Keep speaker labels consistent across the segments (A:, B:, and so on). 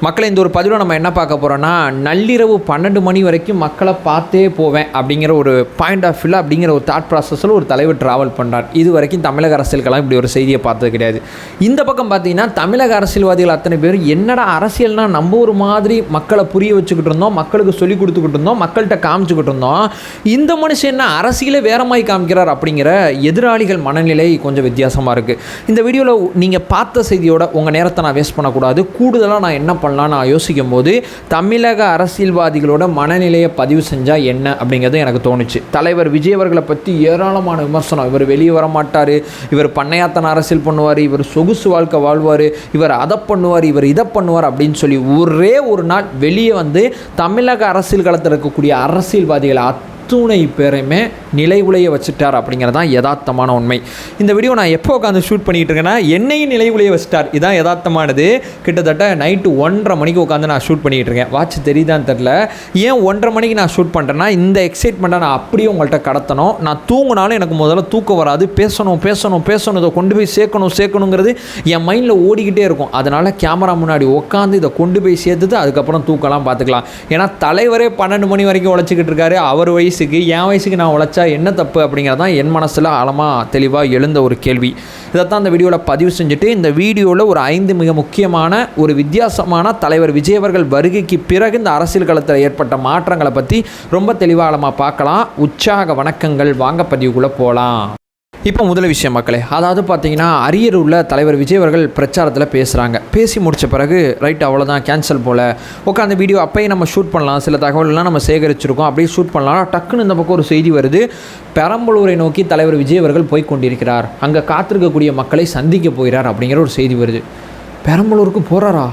A: மக்களை இந்த ஒரு பதிவில் நம்ம என்ன பார்க்க போகிறோன்னா, நள்ளிரவு 12 மணி வரைக்கும் மக்களை பார்த்தே போவேன் அப்படிங்கிற ஒரு பாயிண்ட் ஆஃப் வியூவில் அப்படிங்கிற ஒரு தாட் ப்ராசஸில் ஒரு தலைவர் ட்ராவல் பண்ணுறார். இது வரைக்கும் தமிழக அரசியலுக்கெல்லாம் இப்படி ஒரு செய்தியை பார்த்தது கிடையாது. இந்த பக்கம் பார்த்தீங்கன்னா தமிழக அரசியல்வாதிகள் அத்தனை பேர் என்னடா அரசியல்னால் நம்ம ஒரு மாதிரி மக்களை புரிய வச்சுக்கிட்டு இருந்தோம், மக்களுக்கு சொல்லிக் கொடுத்துக்கிட்டு இருந்தோம், மக்கள்கிட்ட காமிச்சுக்கிட்டு இருந்தோம். இந்த மனுஷன் என்ன அரசியலே வேற மாதிரி காமிக்கிறார் அப்படிங்கிற எதிராளிகள் மனநிலை கொஞ்சம் வித்தியாசமாக இருக்குது. இந்த வீடியோவில் நீங்கள் பார்த்த செய்தியோட உங்கள் நேரத்தை நான் வேஸ்ட் பண்ணக்கூடாது. கூடுதலாக நான் என்ன நான் யோசிக்கும் போது தமிழக அரசியல்வாதிகளோட மனநிலையை பதிவு செஞ்சால் என்ன அப்படிங்கிறது எனக்கு தோணுச்சு. தலைவர் விஜய் அவர்களை பற்றி ஏராளமான விமர்சனம். இவர் வெளியே வர மாட்டார், இவர் பண்ணையாத்தன அரசியல் பண்ணுவார், இவர் சொகுசு வாழ்க்கை வாழ்வார், இவர் அதை பண்ணுவார், இவர் இதை பண்ணுவார் அப்படின்னு சொல்லி ஒரே ஒரு நாள் வெளியே வந்து தமிழக அரசியல் களத்தில் இருக்கக்கூடிய அரசியல்வாதிகளை அத்துணை பேரையுமே நிலை உலைய வச்சுட்டார் அப்படிங்கிறது தான் யதார்த்தமான உண்மை. இந்த வீடியோ நான் எப்போ உட்காந்து ஷூட் பண்ணிகிட்டு இருக்கேன்னா, என்னையும் நிலை உலைய வச்சுட்டார். இதுதான் யதார்த்தமானது. கிட்டத்தட்ட நைட்டு 1:30 மணிக்கு உட்காந்து நான் ஷூட் பண்ணிகிட்டு இருக்கேன். வாட்ச் தெரியுதான்னு தெரில. ஏன் 1:30 மணிக்கு நான் ஷூட் பண்ணுறேன்னா, இந்த எக்ஸைட்மெண்ட்டை நான் அப்படியே உங்கள்கிட்ட கடத்தணும். நான் தூங்கினாலும் எனக்கு முதல்ல தூக்கம் வராது. பேசணும் இதை கொண்டு போய் சேர்க்கணுங்கிறது என் மைண்டில் ஓடிக்கிட்டே இருக்கும். அதனால் கேமரா முன்னாடி உட்காந்து இதை கொண்டு போய் சேர்த்துட்டு அதுக்கப்புறம் தூக்கலாம் பார்த்துக்கலாம். ஏன்னா தலைவரே 12 மணி வரைக்கும் உழைச்சிக்கிட்டு இருக்காரு. அவர் வயசுக்கு என் வயசுக்கு நான் உழைச்சா என்ன தப்பு அப்படிங்கிறது தான் என் மனசில் ஆழமாக தெளிவாக எழுந்த ஒரு கேள்வி. இதைத்தான் இந்த வீடியோவில் பதிவு செஞ்சுட்டு, இந்த வீடியோவில் ஒரு 5 மிக முக்கியமான ஒரு வித்தியாசமான தலைவர் விஜய் அவர்கள் வருகைக்கு பிறகு இந்த அரசியல் களத்தில் ஏற்பட்ட மாற்றங்களை பற்றி ரொம்ப தெளிவாக ஆழமாக பார்க்கலாம். உற்சாக வணக்கங்கள். வாங்க பதிவுக்குள்ளே போகலாம். இப்போ முதல் விஷயம் மக்களே, அதாவது பார்த்தீங்கன்னா அரியலூரில் தலைவர் விஜய் அவர்கள் பிரச்சாரத்தில் பேசுகிறாங்க. பேசி முடித்த பிறகு ரைட் அவ்வளோதான் கேன்சல் போல் உட்காந்து வீடியோ அப்போயே நம்ம ஷூட் பண்ணலாம், சில தகவல்லாம் நம்ம சேகரிச்சிருக்கோம், அப்படியே ஷூட் பண்ணலாம். டக்குன்னு இந்த பக்கம் ஒரு செய்தி வருது. பெரம்பலூரை நோக்கி தலைவர் விஜய் அவர்கள் போய் கொண்டிருக்கிறார், அங்கே காத்திருக்கக்கூடிய மக்களை சந்திக்க போகிறார் அப்படிங்கிற ஒரு செய்தி வருது. பெரம்பலூருக்கு போகிறாரா?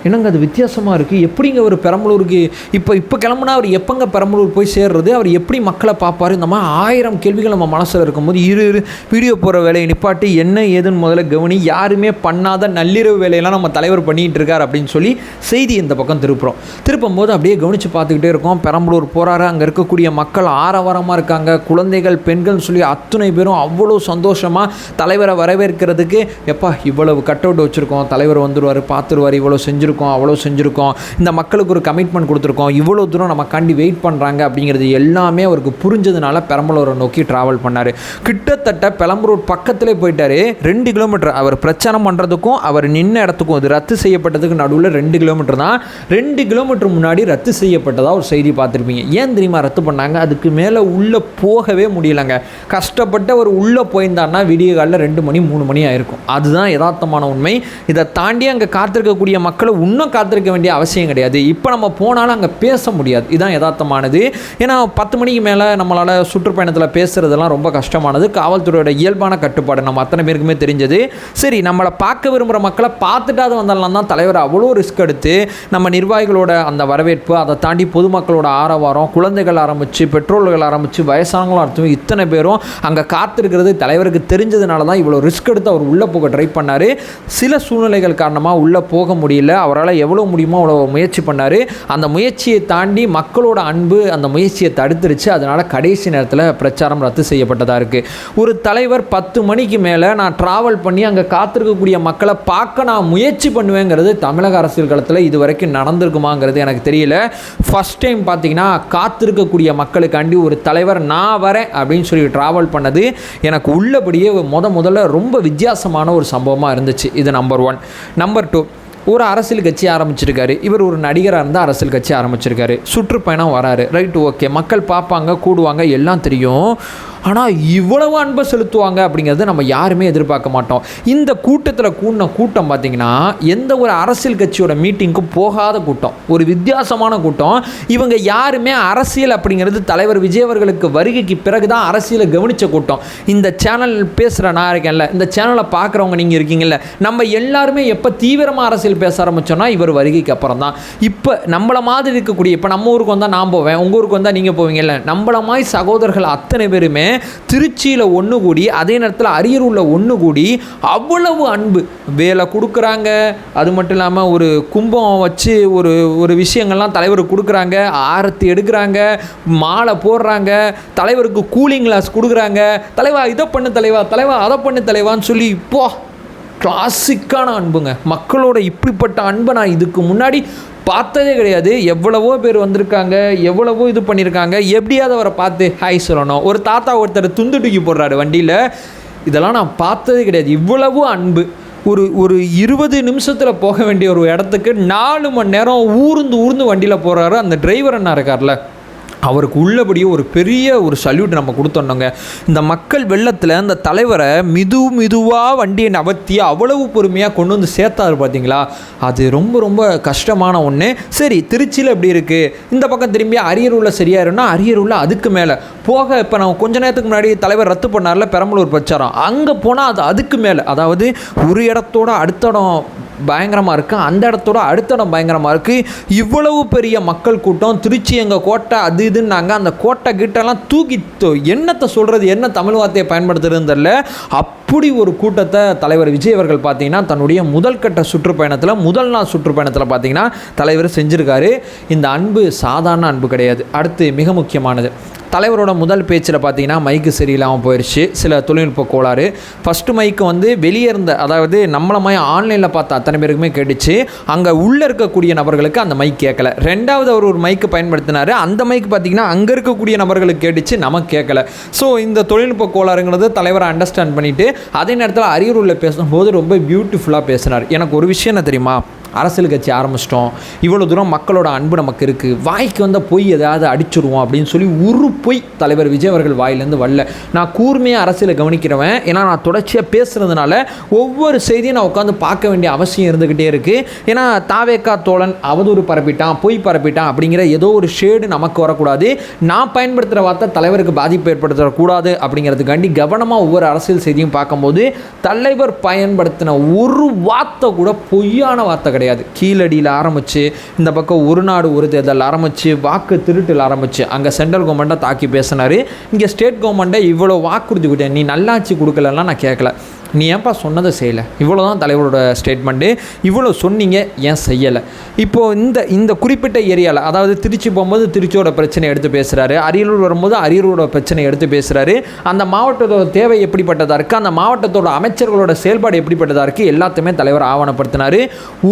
A: என்னங்க அது வித்தியாசமாக இருக்குது. எப்படிங்க அவர் பெரம்பலூருக்கு இப்போ கிளம்புனா அவர் எப்போங்க பெரம்பலூர் போய் சேர்றது? அவர் எப்படி மக்களை பார்ப்பார்? இந்த மாதிரி 1000 கேள்விகள் நம்ம மனசில் இருக்கும்போது வீடியோ போகிற வேலையை நிப்பாட்டி என்ன ஏதுன்னு முதல்ல கவனி. யாருமே பண்ணாத நள்ளிரவு வேலையெல்லாம் நம்ம தலைவர் பண்ணிகிட்டு இருக்கார் அப்படின்னு சொல்லி செய்தி இந்த பக்கம் திருப்பும் போது அப்படியே கவனித்து பார்த்துக்கிட்டே இருக்கோம். பெரம்பலூர் போகிறாரு, அங்கே இருக்கக்கூடிய மக்கள் ஆரவாரமாக இருக்காங்க. குழந்தைகள், பெண்கள்னு சொல்லி அத்துணை பேரும் அவ்வளோ சந்தோஷமாக தலைவரை வரவேற்கிறதுக்கு, எப்பா இவ்வளவு கட் அவுட் வச்சுருக்கோம், தலைவர் வந்துடுவார், பார்த்துருவார், இவ்வளோ அவ்வளோ செஞ்சுருக்கோம், இந்த மக்களுக்கு ஒரு கமிட்மெண்ட் கொடுத்துருக்கோம், இவ்வளோ தூரம் நமக்காண்டி வெயிட் பண்ணுறாங்க அப்படிங்கிறது எல்லாமே அவருக்கு புரிஞ்சதுனால பெரம்பலூரை நோக்கி ட்ராவல் பண்ணார். கிட்டத்தட்ட பெரம்பலூர் பக்கத்திலே போயிட்டார். 2 கிலோமீட்டர் அவர் பிரச்சாரம் பண்ணுறதுக்கும் அவர் நின்ன இடத்துக்கும் இது ரத்து செய்யப்பட்டதுக்கு நடுவில் 2 கிலோமீட்டர் தான். 2 கிலோமீட்டர் முன்னாடி ரத்து செய்யப்பட்டதாக ஒரு செய்தி பார்த்துருப்பீங்க. ஏன் தெரியுமா ரத்து பண்ணாங்க? அதுக்கு மேலே உள்ளே போகவே முடியலைங்க. கஷ்டப்பட்டு அவர் உள்ளே போயிருந்தாருன்னா விடிய காலையில் 2 மணி 3 மணி ஆயிருக்கும். அதுதான் யதார்த்தமான உண்மை. இதை தாண்டி அங்கே காத்திருக்கக்கூடிய மக்களை இன்னும் காத்திருக்க வேண்டிய அவசியம் கிடையாது. இப்போ நம்ம போனாலும் அங்கே பேச முடியாது. இதுதான் யதார்த்தமானது. ஏன்னா 10 மணிக்கு மேலே நம்மளால் சுற்றுப்பயணத்தில் பேசுகிறதெல்லாம் ரொம்ப கஷ்டமானது. காவல்துறையோட இயல்பான கட்டுப்பாடு நம்ம அத்தனை பேருக்குமே தெரிஞ்சது. சரி, நம்மளை பார்க்க விரும்புகிற மக்களை பார்த்துட்டாது வந்தாலும் தான் தலைவர் அவ்வளோ ரிஸ்க் எடுத்து நம்ம நிர்வாகிகளோட அந்த வரவேற்பு, அதை தாண்டி பொதுமக்களோட ஆரவாரம், குழந்தைகள் ஆரம்பித்து பெற்றோர்கள் ஆரம்பித்து வயசானவங்களும் ஆரம்பித்து இத்தனை பேரும் அங்கே காத்திருக்கிறது தலைவருக்கு தெரிஞ்சதுனால தான் இவ்வளோ ரிஸ்க் எடுத்து அவர் உள்ளே போக ட்ரை பண்ணார். சில சூழ்நிலைகள் காரணமாக உள்ளே போக முடியல. அவரால் எவ்வளோ முடியுமோ அவ்வளோ முயற்சி பண்ணார். அந்த முயற்சியை தாண்டி மக்களோட அன்பு அந்த முயற்சியை தடுத்துருச்சு. அதனால் கடைசி நேரத்தில் பிரச்சாரம் ரத்து செய்யப்பட்டதாக இருக்குது. ஒரு தலைவர் 10 மணிக்கு மேலே நான் ட்ராவல் பண்ணி அங்கே காத்திருக்கக்கூடிய மக்களை பார்க்க நான் முயற்சி பண்ணுவேங்கிறது தமிழக அரசியல் களத்தில் இது வரைக்கும் நடந்திருக்குமாங்கிறது எனக்கு தெரியல. ஃபஸ்ட் டைம் பார்த்தீங்கன்னா காத்திருக்கக்கூடிய மக்களுக்காண்டி ஒரு தலைவர் நான் வரேன் அப்படின்னு சொல்லி ட்ராவல் பண்ணது எனக்கு உள்ளபடியே முதல்ல ரொம்ப வித்தியாசமான ஒரு சம்பவமாக இருந்துச்சு. இது நம்பர் 1. நம்பர் 2, ஒரு அரசியல் கட்சி ஆரம்பிச்சிருக்காரு. இவர் ஒரு நடிகராக இருந்தால் அரசியல் கட்சி ஆரம்பிச்சிருக்காரு. சுற்றுப்பயணம் வராரு. ரைட்டு, ஓகே, மக்கள் பார்ப்பாங்க, கூடுவாங்க, எல்லாம் தெரியும். ஆனால் இவ்வளவு அன்பை செலுத்துவாங்க அப்படிங்கிறது நம்ம யாருமே எதிர்பார்க்க மாட்டோம். இந்த கூட்டத்தில் கூடின கூட்டம் பார்த்திங்கன்னா எந்த ஒரு அரசியல் கட்சியோட மீட்டிங்க்கும் போகாத கூட்டம், ஒரு வித்தியாசமான கூட்டம். இவங்க யாருமே அரசியல் அப்படிங்கிறது தலைவர் விஜய் அவர்களுக்கு வருகைக்கு பிறகு தான் அரசியலை கவனித்த கூட்டம். இந்த சேனல் பேசுகிற நான் இருக்கேன்ல, இந்த சேனலை பார்க்குறவங்க நீங்கள் இருக்கீங்கல்ல, நம்ம எல்லாருமே எப்போ தீவிரமாக அரசியல் பேச ஆரம்பித்தோன்னா இவர் வருகைக்கு அப்புறம் தான். இப்போ நம்மளை மாதிரி இருக்கக்கூடிய, இப்போ நம்ம ஊருக்கு வந்தால் நான் போவேன், உங்கள் ஊருக்கு வந்தால் நீங்கள் போவீங்கல்ல, நம்மள மாதிரி சகோதரர்கள் அத்தனை பேருமே திருச்சியில் ஒன்று கூடி, அதே நேரத்தில் அரியலூரில் ஒன்று கூடி அவ்வளவு அன்பு வேலை கொடுக்குறாங்க. அது மட்டும் இல்லாமல் ஒரு கும்பம் வச்சு ஒரு விஷயங்கள்லாம் தலைவருக்கு கொடுக்குறாங்க, ஆரத்தி எடுக்கிறாங்க, மாலை போடுறாங்க, தலைவருக்கு கூலிங் கிளாஸ் கொடுக்குறாங்க. தலைவா இதை பண்ணு தலைவா, தலைவா அதை பண்ணு தலைவான்னு சொல்லி இப்போ கிளாசிக்கான அன்புங்க. மக்களோட இப்படிப்பட்ட அன்பை நான் இதுக்கு முன்னாடி பார்த்ததே கிடையாது. எவ்வளவோ பேர் வந்திருக்காங்க, எவ்வளவோ இது பண்ணியிருக்காங்க. எப்படியாவது அவரை பார்த்து ஹாய் சொல்லணும். ஒரு தாத்தா ஒருத்தர் துண்டு தூக்கி போடுறாரு வண்டியில், இதெல்லாம் நான் பார்த்ததே கிடையாது. இவ்வளவு அன்பு. ஒரு 20 நிமிஷத்தில் போக வேண்டிய ஒரு இடத்துக்கு 4 மணி நேரம் ஊர்ந்து வண்டியில் போகிறாரு. அந்த டிரைவர் என்ன இருக்கார்ல, அவருக்கு உள்ளபடியே ஒரு பெரிய ஒரு சல்யூட் நம்ம கொடுத்தோன்னோங்க. இந்த மக்கள் வெள்ளத்தில் அந்த தலைவரை மெதுவாக வண்டியை நகர்த்தி அவ்வளவு பொறுமையாக கொண்டு வந்து சேர்த்தாரு பார்த்தீங்களா, அது ரொம்ப ரொம்ப கஷ்டமான ஒன்று. சரி, திருச்சியில் எப்படி இருக்குது, இந்த பக்கம் திரும்பி அரியலூரில் சரியாயிருன்னா அரியலூரில் அதுக்கு மேலே போக, இப்போ நான் கொஞ்ச நேரத்துக்கு முன்னாடி தலைவர் ரத்து பண்ணார்ல பெரம்பலூர் பிரச்சாரம், அங்கே போனால் அது அதுக்கு மேலே, அதாவது ஒரு இடத்தோட அடுத்த இடம் பயங்கரமாக இருக்குது, அந்த இடத்தோட அடுத்த இடம் பயங்கரமாக இருக்குது. இவ்வளவு பெரிய மக்கள் கூட்டம், திருச்சி எங்கள் கோட்டை அது இதுன்னாங்க. அந்த கோட்டை கிட்டெல்லாம் தூக்கி என்னத்தை சொல்கிறது, என்ன தமிழ் வார்த்தையை பயன்படுத்துறதுன்னு தெரியல. அப்படி ஒரு கூட்டத்தை தலைவர் விஜய் அவர்கள் பார்த்தீங்கன்னா தன்னுடைய முதல் கட்ட சுற்றுப்பயணத்தில், முதல் நாள் சுற்றுப்பயணத்தில் பார்த்தீங்கன்னா தலைவர் செஞ்சுருக்காரு. இந்த அன்பு சாதாரண அன்பு கிடையாது. அடுத்து மிக முக்கியமானது, தலைவரோட முதல் பேச்சில் பார்த்தீங்கன்னா மைக்கு சரியில்லாமல் போயிடுச்சு, சில தொழில்நுட்ப கோளாறு. ஃபஸ்ட்டு மைக்கு வந்து வெளியே இருந்த, அதாவது நம்மள ஆன்லைனில் பார்த்த அத்தனை பேருக்குமே கேட்டுச்சு, அங்கே உள்ளே இருக்கக்கூடிய நபர்களுக்கு அந்த மைக் கேட்கல. ரெண்டாவது அவர் ஒரு மைக்கு பயன்படுத்தினார், அந்த மைக்கு பார்த்திங்கன்னா அங்கே இருக்கக்கூடிய நபர்களுக்கு கேட்டுச்சு, நமக்கு கேட்கல. ஸோ இந்த தொழில்நுட்ப கோளாறுங்கிறது தலைவரை அண்டர்ஸ்டாண்ட் பண்ணிவிட்டு அதே நேரத்தில் அரியலூரில் பேசும்போது ரொம்ப பியூட்டிஃபுல்லாக பேசினார். எனக்கு ஒரு விஷயம் என்ன தெரியுமா, அரசியல் கட்சி ஆரம்பிச்சிட்டோம், இவ்வளோ தூரம் மக்களோட அன்பு நமக்கு இருக்குது, வாய்க்கு வந்த பொய் எதாவது அடிச்சுடுவோம் அப்படின்னு சொல்லி ஒரு பொய் தலைவர் விஜய் அவர்கள் வாயிலேருந்து வரல. நான் கூர்மையாக அரசியலை கவனிக்கிறவன், ஏன்னா நான் தொடர்ச்சியாக பேசுகிறதுனால ஒவ்வொரு செய்தியும் நான் உட்காந்து பார்க்க வேண்டிய அவசியம் இருந்துக்கிட்டே இருக்குது. ஏன்னா தாவேக்கா தோழன் அவதூறு பரப்பிட்டான், பொய் பரப்பிட்டான் அப்படிங்கிற ஏதோ ஒரு ஷேடு நமக்கு வரக்கூடாது. நான் பயன்படுத்துகிற வார்த்தை தலைவருக்கு பாதிப்பு ஏற்படுத்தக்கூடாது அப்படிங்கிறதுக்காண்டி கவனமாக ஒவ்வொரு அரசியல் செய்தியும் பார்க்கும்போது தலைவர் பயன்படுத்தின ஒரு வார்த்தை கூட பொய்யான வார்த்தை கிடையாது. கீழடியில் ஆரம்பித்து இந்த பக்கம் ஒரு நாடு ஒரு தேர்தல் ஆரம்பித்து வாக்கு திருட்டில் ஆரம்பித்து அங்கே சென்ட்ரல் கவர்மெண்ட்டை தாக்கி பேசினார். இங்கே ஸ்டேட் கவர்மெண்ட்டை இவ்வளோ வாக்குறுதி கொடுத்தேன், நீ நல்லாட்சி கொடுக்கலன்னா நான் கேட்கல, நீ ஏன்ப்பா சொன்னதை செய்யலை, இவ்வளோ தான் தலைவரோட ஸ்டேட்மெண்ட்டு. இவ்வளோ சொன்னீங்க, ஏன் செய்யலை? இப்போது இந்த குறிப்பிட்ட ஏரியாவில், அதாவது திருச்சி போகும்போது திருச்சியோட பிரச்சனை எடுத்து பேசுகிறாரு, அரியலூர் வரும்போது அரியலூரோட பிரச்சனை எடுத்து பேசுகிறாரு. அந்த மாவட்டத்தோட தேவை எப்படிப்பட்டதாக இருக்குது, அந்த மாவட்டத்தோட அமைச்சர்களோட செயல்பாடு எப்படிப்பட்டதாக இருக்குது, எல்லாத்தையுமே தலைவர் ஆவணப்படுத்தினார்.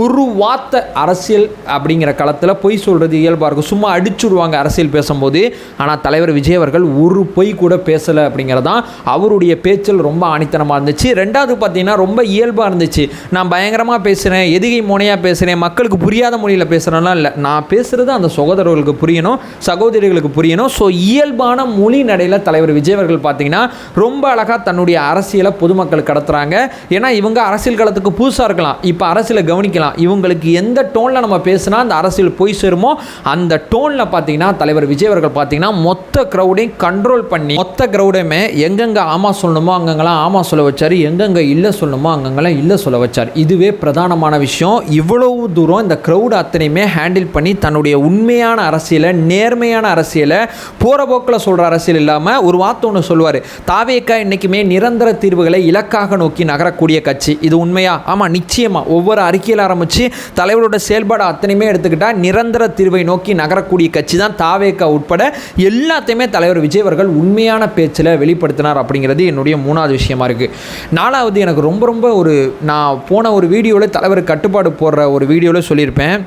A: ஒரு வார்த்தை அரசியல் அப்படிங்கிற களத்தில் பொய் சொல்கிறது இயல்பாக இருக்கும், சும்மா அடிச்சுடுவாங்க அரசியல் பேசும்போது. ஆனால் தலைவர் விஜய் அவர்கள் ஒரு பொய் கூட பேசலை அப்படிங்கிறதான் அவருடைய பேச்சில் ரொம்ப ஆணித்தனமாக இருந்துச்சு. ரெண்டாவது பார்த்தீங்கன்னா ரொம்ப இயல்பாக இருந்துச்சு. நான் பயங்கரமாக பேசுகிறேன், எதுகை மோனையாக பேசுகிறேன், மக்களுக்கு புரியாத மொழியில் பேசுகிறேன்னா இல்லை, நான் பேசுகிறது அந்த சகோதரர்களுக்கு புரியணும், சகோதரிகளுக்கு புரியணும். ஸோ இயல்பான மொழி நடையில் தலைவர் விஜய் அவர்கள் பார்த்தீங்கன்னா ரொம்ப அழகாக தன்னுடைய அரசியலை பொதுமக்கள் கடத்துகிறாங்க. ஏன்னா இவங்க அரசியல் களத்துக்கு புதுசாக இருக்கலாம், இப்போ அரசியலை கவனிக்கலாம். இவங்களுக்கு எந்த டோனில் நம்ம பேசுனா அந்த அரசியல் போய் சேருமோ அந்த டோனில் பார்த்தீங்கன்னா தலைவர் விஜய் அவர்கள் பார்த்தீங்கன்னா மொத்த க்ரௌடையும் கண்ட்ரோல் பண்ணி, மொத்த க்ரௌடையுமே எங்கெங்கே ஆமாம் சொல்லணுமோ அங்கங்கெல்லாம் ஆமாம் சொல்ல வச்சார், எங்கெங்கே இல்லை சொல்லணுமோ அங்கங்கெல்லாம் இல்லை சொல்ல வச்சார். இதுவே பிரதானமான விஷயம். இவ்வளவு தூரம் இந்த க்ரௌட் அத்தனையுமே ஹேண்டில் பண்ணி தன்னுடைய உண்மையான அரசியலை, நேர்மையான அரசியலை, போகிற போக்கில் சொல்கிற அரசியல் இல்லாமல் ஒரு வார்த்தை ஒன்று சொல்லுவார், தாவேக்கா இன்றைக்குமே நிரந்தர தீர்வுகளை இலக்காக நோக்கி நகரக்கூடிய கட்சி. இது உண்மையா? ஆமாம், நிச்சயமாக. ஒவ்வொரு அறிக்கையில் ஆரம்பித்து தலைவரோட செயல்பாடு அத்தனையுமே எடுத்துக்கிட்டால் நிரந்தர தீர்வை நோக்கி நகரக்கூடிய கட்சி தான் தாவேக்கா உட்பட எல்லாத்தையுமே தலைவர் விஜய் அவர்கள் உண்மையான பேச்சில் வெளிப்படுத்தினார் அப்படிங்கிறது என்னுடைய 3வது விஷயமா இருக்குது. 4வது, எனக்கு ரொம்ப நான் போன ஒரு வீடியோவில் தலைவர் கட்டுப்பாடு போடுற ஒரு வீடியோவில் சொல்லியிருப்பேன்,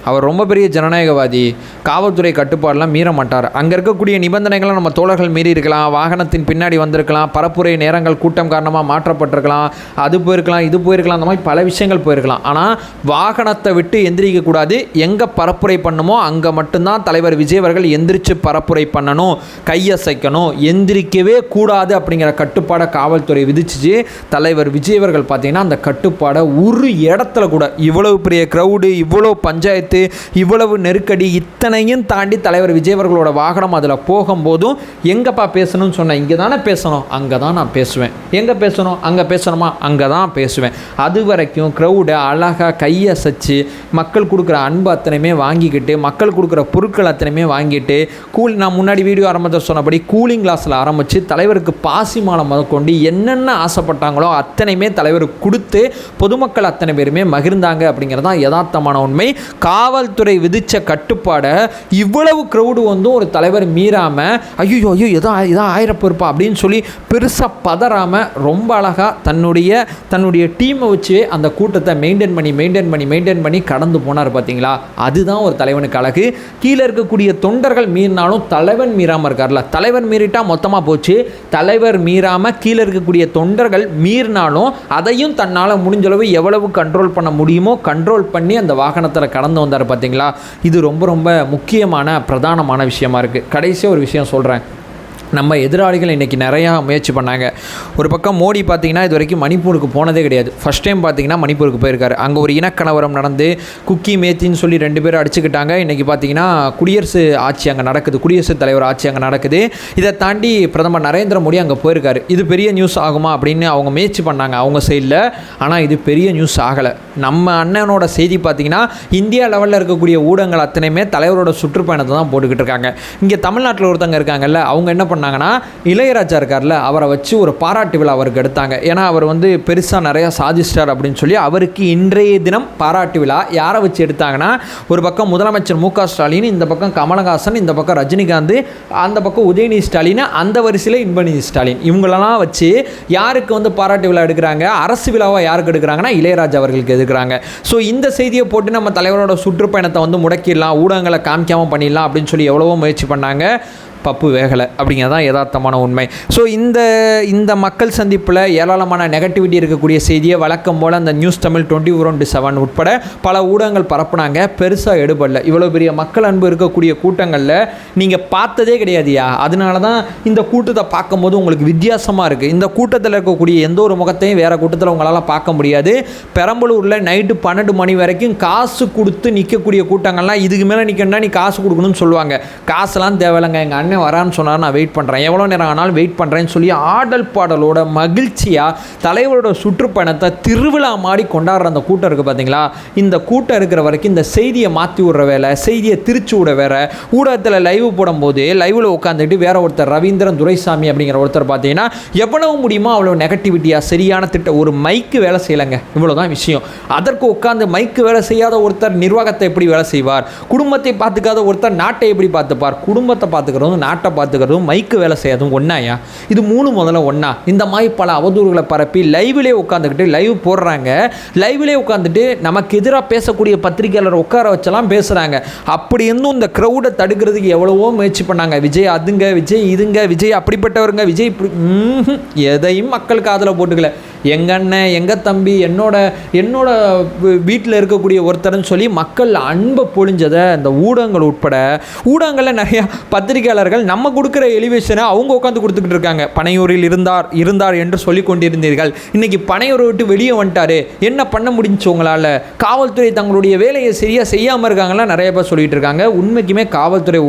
A: அவர் ரொம்ப பெரிய ஜனநாயகவாதி, காவல்துறை கட்டுப்பாடெலாம் மீற மாட்டார். அங்கே இருக்கக்கூடிய நிபந்தனைகளை நம்ம தோழர்கள் மீறி இருக்கலாம், வாகனத்தின் பின்னாடி வந்திருக்கலாம், பரப்புரை நேரங்கள் கூட்டம் காரணமாக மாற்றப்பட்டிருக்கலாம், அது போயிருக்கலாம், இது போயிருக்கலாம், அந்த மாதிரி பல விஷயங்கள் போயிருக்கலாம். ஆனால் வாகனத்தை விட்டு எந்திரிக்கக்கூடாது, எங்கே பரப்புரை பண்ணணுமோ அங்கே மட்டும்தான் தலைவர் விஜய் அவர்கள் எந்திரிச்சு பரப்புரை பண்ணணும், கையசைக்கணும், எந்திரிக்கவே கூடாது அப்படிங்கிற கட்டுப்பாடை காவல்துறை விதிச்சிச்சு. தலைவர் விஜய் அவர்கள் பார்த்தீங்கன்னா அந்த கட்டுப்பாடை ஒரு இடத்துல கூட, இவ்வளவு பெரிய க்ரௌடு, இவ்வளோ பஞ்சாயத்து, இவ்வளவு நெருக்கடி, இத்தனையும் தாண்டி தலைவர் விஜய் அவர்களோட வாகனம் அதில் போகும்போதும் எங்கப்பா பேசணும்னு சொன்னேன், இங்கே தானே பேசணும், அங்கே தான் நான் பேசுவேன், எங்கே பேசணும், அங்கே பேசணுமா, அங்கே தான் பேசுவேன். அது வரைக்கும் க்ரௌடை அழகாக கையசைச்சு மக்கள் கொடுக்குற அன்பு அத்தனையுமே வாங்கிக்கிட்டு, மக்கள் கொடுக்குற பொருட்கள் அத்தனையுமே வாங்கிட்டு, நான் முன்னாடி வீடியோ ஆரம்பத்தில் சொன்னபடி கூலிங் கிளாஸில் ஆரம்பித்து தலைவருக்கு பாசி மாலை முதற்கொண்டு என்னென்ன ஆசைப்பட்டாங்களோ அத்தனையுமே தலைவருக்கு கொடுத்து பொதுமக்கள் அத்தனை பேருமே மகிழ்ந்தாங்க அப்படிங்கிறது தான் யதார்த்தமான உண்மை. காவல்துறை விதித்த கட்டுப்பாடை இவ்வளவு க்ரௌடு வந்து ஒரு தலைவர் மீறாமல் ஐயோ இதான் ஆயிரப்போருப்பா அப்படின்னு சொல்லி பெருசாக பதறாமல் ரொம்ப அழகாக தன்னுடைய டீமை வச்சு அந்த கூட்டத்தை மெயின்டைன் பண்ணி கடந்து போனார் பார்த்தீங்களா. அதுதான் ஒரு தலைவனுக்கு அழகு. கீழே இருக்கக்கூடிய தொண்டர்கள் மீறினாலும் தலைவன் மீறாமல் இருக்கார்ல. தலைவர் மீறிட்டா மொத்தமாக போச்சு. தலைவர் மீறாமல் கீழே இருக்கக்கூடிய தொண்டர்கள் மீறினாலும் அதையும் தன்னால் முடிஞ்சளவு எவ்வளவு கண்ட்ரோல் பண்ண முடியுமோ கண்ட்ரோல் பண்ணி அந்த வாகனத்தில் கடந்து வந்தார் பார்த்தீங்களா. இது ரொம்ப ரொம்ப முக்கியமான பிரதானமான விஷயமா இருக்குது. கடைசியாக ஒரு விஷயம் சொல்கிறேன். நம்ம எதிராளிகள் இன்றைக்கி நிறையா முயற்சி பண்ணாங்க. ஒரு பக்கம் மோடி பார்த்திங்கன்னா இது வரைக்கும் மணிப்பூருக்கு போனதே கிடையாது. ஃபஸ்ட் டைம் பார்த்திங்கன்னா மணிப்பூருக்கு போயிருக்காரு. அங்கே ஒரு இனக்கலவரம் நடந்து குக்கி மேத்தின்னு சொல்லி 2 பேரும் அடிச்சுக்கிட்டாங்க. இன்றைக்கி பார்த்திங்கன்னா குடியரசுத் தலைவர் ஆட்சி அங்கே நடக்குது. இதை தாண்டி பிரதமர் நரேந்திர மோடி அங்கே போயிருக்காரு. இது பெரிய நியூஸ் ஆகுமா அப்படின்னு அவங்க முயற்சி பண்ணாங்க அவங்க சைடில். ஆனால் இது பெரிய நியூஸ் ஆகலை. நம்ம அண்ணனோட செய்தி பார்த்திங்கன்னா இந்தியா லெவலில் இருக்கக்கூடிய ஊடகங்கள் அத்தனையுமே தலைவரோட சுற்றுப்பயணத்தை தான் போட்டுக்கிட்டு இருக்காங்க. இங்கே தமிழ்நாட்டில் ஒருத்தங்க இருக்காங்கல்ல, அவங்க என்ன பண்ணாங்கன்னா இளையராஜா இருக்கார்ல, அவரை வச்சு ஒரு பாராட்டு விழா அவருக்கு எடுத்தாங்க. ஏன்னா அவர் வந்து பெருசாக நிறையா சாதிச்சிட்டார் அப்படின்னு சொல்லி அவருக்கு இன்றைய தினம் பாராட்டு விழா யாரை வச்சு எடுத்தாங்கன்னா, ஒரு பக்கம் முதலமைச்சர் மு.க. ஸ்டாலின், இந்த பக்கம் கமலஹாசன், இந்த பக்கம் ரஜினிகாந்த், அந்த பக்கம் உதயநிதி ஸ்டாலின், அந்த வரிசையில் இன்பநிதி ஸ்டாலின், இவங்களெல்லாம் வச்சு யாருக்கு வந்து பாராட்டு விழா எடுக்கிறாங்க, அரசு விழாவாக யாருக்கு எடுக்கிறாங்கன்னா இளையராஜா அவர்களுக்கு எடுக்கிறாங்க. ஸோ இந்த செய்தியை போட்டு நம்ம தலைவரோட சுற்றுப்பயணத்தை வந்து முடக்கிடலாம், ஊடகங்களை காமிக்காமல் பண்ணிடலாம் அப்படின்னு சொல்லி எவ்வளவோ முயற்சி பண்ணாங்க. பப்பு வேகலை அப்படிங்கிறது தான் யதார்த்தமான உண்மை. ஸோ இந்த மக்கள் சந்திப்பில் ஏராளமான நெகட்டிவிட்டி இருக்கக்கூடிய செய்தியை வழக்கம் போல் அந்த நியூஸ் தமிழ் 24/7 உட்பட பல ஊடகங்கள் பரப்புனாங்க. பெருசாக எடுபடல. இவ்வளோ பெரிய மக்கள் அன்பு இருக்கக்கூடிய கூட்டங்களில் நீங்கள் பார்த்ததே கிடையாதுயா. அதனால தான் இந்த கூட்டத்தை பார்க்கும்போது உங்களுக்கு வித்தியாசமாக இருக்குது. இந்த கூட்டத்தில் இருக்கக்கூடிய எந்த ஒரு முகத்தையும் வேறு கூட்டத்தில் உங்களால் பார்க்க முடியாது. பெரம்பலூரில் நைட்டு 12 மணி வரைக்கும் காசு கொடுத்து நிற்கக்கூடிய கூட்டங்கள்லாம் இதுக்கு மேலே நிற்கணும்னா நீ காசு கொடுக்கணும்னு சொல்லுவாங்க. காசுலாம் தேவையில்லைங்க, எங்கள் வரான்னு சொன்னார், நான் வெயிட் பண்ணுறேன், எவ்வளோ நேரம் ஆனாலும் வெயிட் பண்ணுறேன்னு சொல்லி ஆடல் பாடலோட மகிழ்ச்சியாக தலைவரோட சுற்றுப்பயணத்தை திருவிழா மாடி கொண்டாடுற அந்த கூட்டம் இருக்குது பார்த்தீங்களா. இந்த கூட்டம் இருக்கிற வரைக்கும் இந்த செய்தியை மாற்றி விடுற வேலை, செய்தியை திரிச்சு விட வேற. ஊடகத்தில் லைவ் போடும்போது லைவில் உட்காந்துட்டு வேற ஒருத்தர் ரவீந்திரன் துரைசாமி அப்படிங்கிற ஒருத்தர் பார்த்தீங்கன்னா எவ்வளவு முடியுமோ அவ்வளோ நெகட்டிவிட்டியாக சரியான ஒரு மைக்கு வேலை செய்யலைங்க. இவ்வளோதான் விஷயம். அதற்கு உட்காந்து மைக்கு வேலை செய்யாத ஒருத்தர் நிர்வாகத்தை எப்படி வேலை செய்வார், குடும்பத்தை பார்த்துக்காத ஒருத்தர் நாட்டை எப்படி பார்த்துப்பார். குடும்பத்தை பார்த்துக்கிறதும் நாட்டை பார்த்துக்கிறதும் மைக்கு வேலை செய்யறதும் ஒன்றாயா? இது 3 முதல்ல ஒன்றா? இந்த மாதிரி பல அவதூறுகளை பரப்பி லைவ்லேயே உட்காந்துக்கிட்டு லைவ் போடுறாங்க. லைவ்லேயே உட்காந்துட்டு நமக்கு எதிராக பேசக்கூடிய பத்திரிகையாளர் உட்கார வச்செல்லாம் பேசுகிறாங்க. அப்படி இருந்தும் இந்த க்ரௌடை தடுக்கிறதுக்கு எவ்வளவோ முயற்சி பண்ணாங்க. விஜய் அதுங்க, விஜய் இதுங்க, விஜய் அப்படிப்பட்டவருங்க, விஜய் இப்படி எதையும் மக்களுக்கு அதில் போட்டுக்கல. எங்கள் அண்ணன், எங்கள் தம்பி, என்னோட வீட்டில் இருக்கக்கூடிய ஒருத்தர்னு சொல்லி மக்கள் அன்பை பொழிஞ்சதை இந்த ஊடகங்கள் உட்பட ஊடகங்களில் நிறையா பத்திரிகையாளர்கள் நம்ம கொடுக்குற எலிவேஷனை அவங்க உட்காந்து கொடுத்துக்கிட்டு இருக்காங்க. பனையூரில் இருந்தார் என்று சொல்லி கொண்டிருந்தீர்கள், இன்னைக்கு பனையூரை விட்டு வெளியே வந்துட்டாரு, என்ன பண்ண முடிஞ்சு உங்களால்? காவல்துறை தங்களுடைய வேலையை சரியாக செய்யாமல் இருக்காங்கலாம் நிறைய பேர் சொல்லிட்டு இருக்காங்க. உண்மைக்குமே காவல்துறை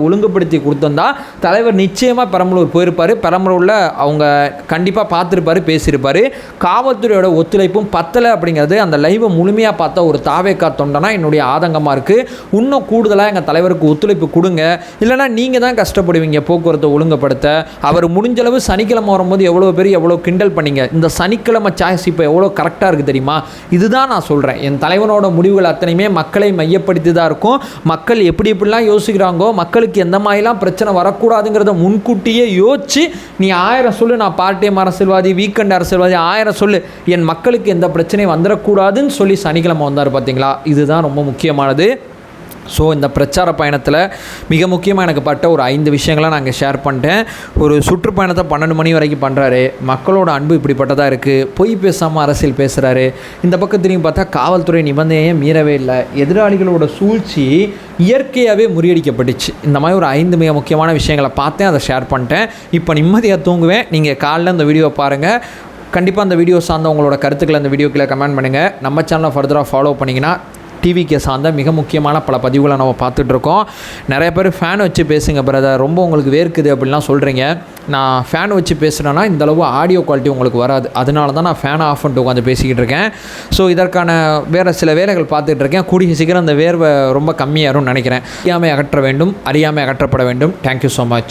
A: ஒழுங்குபடுத்தி கொடுத்திருந்தா தலைவர் நிச்சயமாக பெரம்பலூர் போயிருப்பார். பெரம்பலூரில் அவங்க கண்டிப்பாக பார்த்துருப்பாரு, பேசியிருப்பார். காவல்துறையோட ஒத்துழைப்பும் பத்தலை அப்படிங்கிறது அந்த லைவை முழுமையாக பார்த்த ஒரு தாவேக்கா தொண்டனா என்னுடைய ஆதங்கமாக இருக்குது. இன்னும் கூடுதலாக எங்கள் தலைவருக்கு ஒத்துழைப்பு கொடுங்க, இல்லைனா நீங்கள் தான் கஷ்டப்படுவீங்க போக்குவரத்தை ஒழுங்குபடுத்த. அவர் முடிஞ்சளவு சனிக்கிழமை வரும்போது எவ்வளோ கிண்டல் பண்ணிங்க. இந்த சனிக்கிழமை சாய்ஸ் இப்போ எவ்வளோ கரெக்டாக இருக்குது தெரியுமா? இதுதான் நான் சொல்கிறேன். என் தலைவனோட முடிவுகள் அத்தனையுமே மக்களை மையப்படுத்தி தான் இருக்கும். மக்கள் எப்படிலாம் யோசிக்கிறாங்கோ, மக்களுக்கு எந்த மாதிரிலாம் பிரச்சனை வரக்கூடாதுங்கிறத முன்கூட்டியே யோசிச்சு நீ 1000 சொல்லு, நான் பார்ட் டைம் அரசியல்வாதி, வீக்கெண்ட் அரசியல்வாதி, 1000 சொல்லு, என் மக்களுக்கு எந்த பிரச்சனையும் வந்துடக்கூடாதுன்னு சொல்லி சனிக்கிழமை வந்தார் பார்த்தீங்களா. இதுதான் ரொம்ப முக்கியமானது. ஸோ இந்த பிரச்சார பயணத்தில் மிக முக்கியமாக எனக்கு பட்ட ஒரு 5 விஷயங்களை நாங்கள் ஷேர் பண்ணிட்டேன். ஒரு சுற்றுப்பயணத்தை 12 மணி வரைக்கும் பண்ணுறாரு. மக்களோட அன்பு இப்படிப்பட்டதாக இருக்குது. பொய் பேசாமல் அரசியல் பேசுகிறாரு. இந்த பக்கத்துலையும் பார்த்தா காவல்துறை நிபந்தனையே மீறவே இல்லை. எதிராளிகளோட சூழ்ச்சி இயற்கையாகவே முறியடிக்கப்பட்டுச்சு. இந்த மாதிரி ஒரு 5 மிக முக்கியமான விஷயங்களை பார்த்தேன், அதை ஷேர் பண்ணிட்டேன். இப்போ நிம்மதியாக தூங்குவேன். நீங்கள் காலைல இந்த வீடியோ பாருங்கள். கண்டிப்பாக அந்த வீடியோ சார்ந்த உங்களோட கருத்துக்களை அந்த வீடியோக்குள்ளே கமெண்ட் பண்ணுங்கள். நம்ம சேனலை ஃபர்தராக ஃபாலோ பண்ணிங்கன்னா டிவிக்கு சார்ந்த மிக முக்கியமான பல பதிவுகளை நம்ம பார்த்துட்ருக்கோம். நிறைய பேர் ஃபேன் வச்சு பேசுங்க பிரதர், ரொம்ப உங்களுக்கு வேர்க்குது அப்படின்லாம் சொல்கிறீங்க. நான் ஃபேன் வச்சு பேசுகிறேன்னா இந்தளவு ஆடியோ குவாலிட்டி உங்களுக்கு வராது. அதனால தான் நான் ஃபேனை ஆஃப் பண்ணிட்டு உட்காந்து பேசிக்கிட்டு இருக்கேன். ஸோ இதற்கான வேறு சில வேலைகள் பார்த்துட்டு இருக்கேன். கூடிய சீக்கிரம் அந்த வேர்வை ரொம்ப கம்மியாகும்னு நினைக்கிறேன். அறியாமை அகற்ற வேண்டும், அறியாமை அகற்றப்பட வேண்டும். Thank you so much.